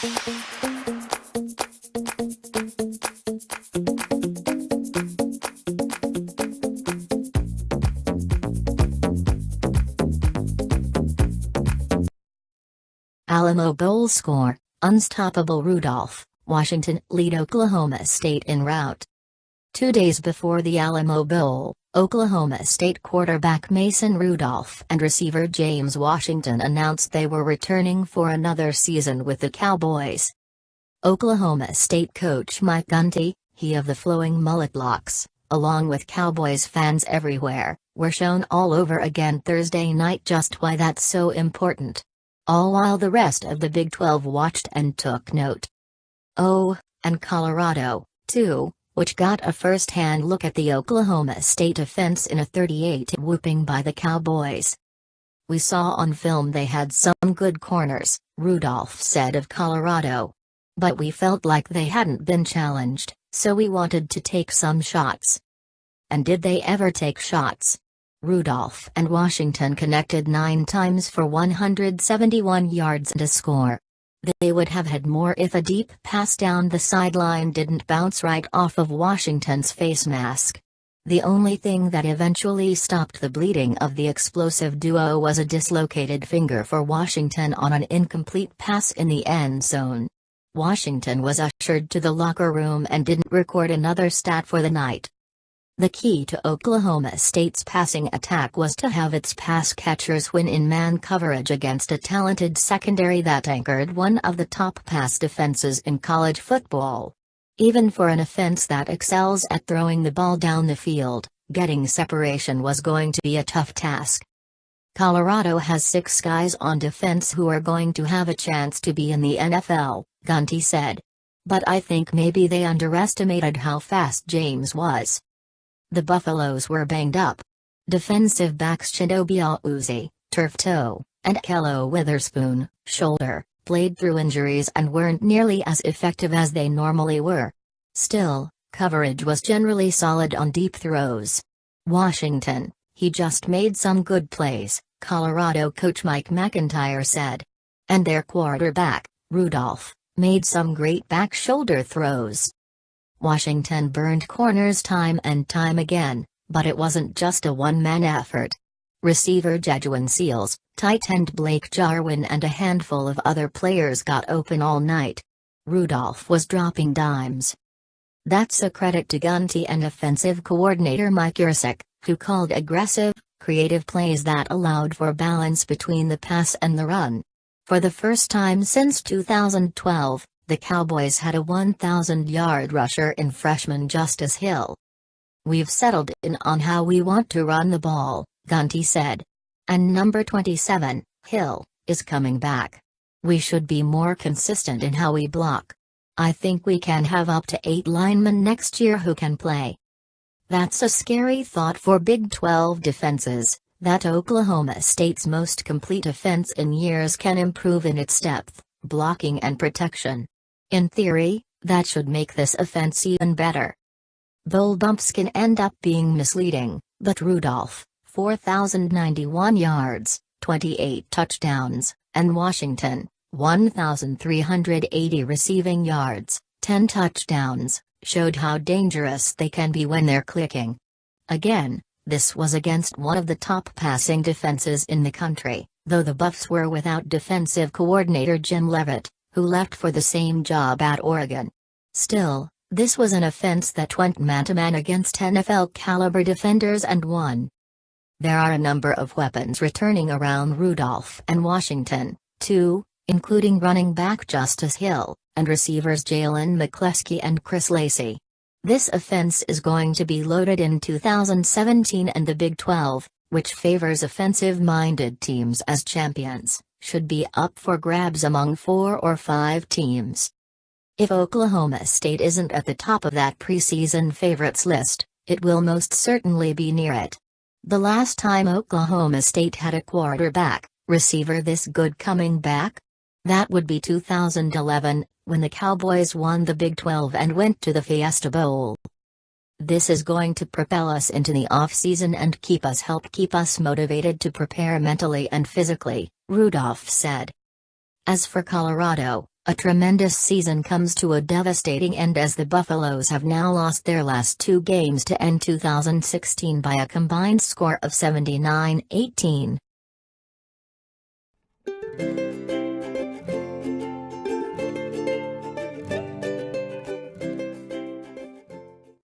Alamo Bowl score, unstoppable Rudolph, Washington lead Oklahoma State in rout. 2 days before the Alamo Bowl, Oklahoma State quarterback Mason Rudolph and receiver James Washington announced they were returning for another season with the Cowboys. Oklahoma State coach Mike Gundy, he of the flowing mullet locks, along with Cowboys fans everywhere, were shown all over again Thursday night just why that's so important. All while the rest of the Big 12 watched and took note. Oh, and Colorado, too, which got a first-hand look at the Oklahoma State offense in a 38 whooping by the Cowboys. "We saw on film they had some good corners," Rudolph said of Colorado. "But we felt like they hadn't been challenged, so we wanted to take some shots." And did they ever take shots? Rudolph and Washington connected 9 times for 171 yards and a score. They would have had more if a deep pass down the sideline didn't bounce right off of Washington's face mask. The only thing that eventually stopped the bleeding of the explosive duo was a dislocated finger for Washington on an incomplete pass in the end zone. Washington was ushered to the locker room and didn't record another stat for the night. The key to Oklahoma State's passing attack was to have its pass catchers win in man coverage against a talented secondary that anchored one of the top pass defenses in college football. Even for an offense that excels at throwing the ball down the field, getting separation was going to be a tough task. Colorado has 6 guys on defense who are going to have a chance to be in the NFL, Gundy said. But I think maybe they underestimated how fast James was. The Buffaloes were banged up. Defensive backs Chidobe Awuzie, turf toe, and Kello Witherspoon, shoulder, played through injuries and weren't nearly as effective as they normally were. Still, coverage was generally solid on deep throws. Washington, he just made some good plays, Colorado coach Mike McIntyre said. And their quarterback, Rudolph, made some great back shoulder throws. Washington burned corners time and time again, but it wasn't just a one-man effort. Receiver Jejuan Seals, tight end Blake Jarwin and a handful of other players got open all night. Rudolph was dropping dimes. That's a credit to Gundy and offensive coordinator Mike Gundy, who called aggressive, creative plays that allowed for balance between the pass and the run. For the first time since 2012, the Cowboys had a 1,000-yard rusher in freshman Justice Hill. "We've settled in on how we want to run the ball," Gundy said. "And number 27, Hill, is coming back. We should be more consistent in how we block. I think we can have up to 8 linemen next year who can play." That's a scary thought for Big 12 defenses, that Oklahoma State's most complete offense in years can improve in its depth, blocking and protection. In theory, that should make this offense even better. Bowl bumps can end up being misleading, but Rudolph, 4,091 yards, 28 touchdowns, and Washington, 1,380 receiving yards, 10 touchdowns, showed how dangerous they can be when they're clicking. Again, this was against one of the top passing defenses in the country, though the Buffs were without defensive coordinator Jim Leavitt, who left for the same job at Oregon. Still, this was an offense that went man-to-man against NFL-caliber defenders and won. There are a number of weapons returning around Rudolph and Washington, too, including running back Justice Hill, and receivers Jalen McCleskey and Chris Lacey. This offense is going to be loaded in 2017, and the Big 12, which favors offensive-minded teams as champions, should be up for grabs among 4 or 5 teams. If Oklahoma State isn't at the top of that preseason favorites list, it will most certainly be near it. The last time Oklahoma State had a quarterback, receiver this good coming back? That would be 2011, when the Cowboys won the Big 12 and went to the Fiesta Bowl. This is going to propel us into the off-season and help keep us motivated to prepare mentally and physically, Rudolph said. As for Colorado, A tremendous season comes to a devastating end as the Buffaloes have now lost their last 2 games to end 2016 by a combined score of 79-18.